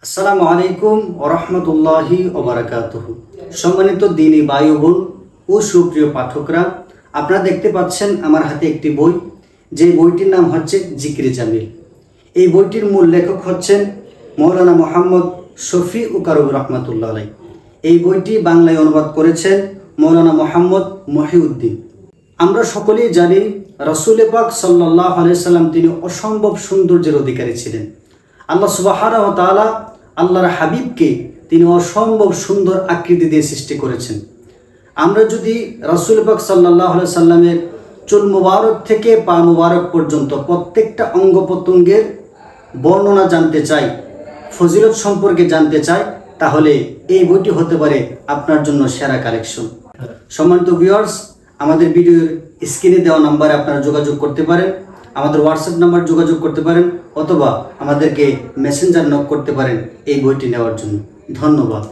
আসসালামু আলাইকুম ওয়া রাহমাতুল্লাহি ওয়া বারাকাতুহু। সম্মানিত দ্বীনী ভাই ও বোন ও সুপ্রিয় পাঠকরা, আপনারা দেখতে পাচ্ছেন আমার হাতে একটি বই, যে বইটির নাম হচ্ছে জিকিরে জামিল। এই বইটির মূল লেখক হচ্ছেন মৌলানা মোহাম্মদ শফিউল কারবী রাহমাতুল্লাহ আলাইহি। এই বইটি বাংলায় অনুবাদ করেছেন মৌলানা মোহাম্মদ মহিউদ্দিন। আমরা সকলেই জানি রাসূল পাক সাল্লাল্লাহু আলাইহি সাল্লাম তিনি অসম্ভব সৌন্দর্যের অধিকারী ছিলেন। আল্লাহ সুবহানাহু ওয়া তাআলা আল্লাহর হাবিবকে তিনি অসম্ভব সুন্দর আকৃতি দিয়ে সৃষ্টি করেছেন। আমরা যদি রাসূল পাক সাল্লাল্লাহু আলাইহি সাল্লামের চুল মুবারক থেকে পা মুবারক পর্যন্ত প্রত্যেকটা অঙ্গ প্রত্যঙ্গের বর্ণনা জানতে চাই, ফজিলত সম্পর্কে জানতে চাই, তাহলে এই বইটি হতে পারে আপনার জন্য সেরা কালেকশন। সম্মানিত ভিউয়ার্স, আমাদের ভিডিওর স্ক্রিনে দেওয়া নম্বরে আপনারা যোগাযোগ করতে পারেন, আমাদের হোয়াটসঅ্যাপ নাম্বার যোগাযোগ করতে পারেন, অথবা আমাদেরকে মেসেঞ্জার নক করতে পারেন এই বইটি নেওয়ার জন্য। ধন্যবাদ।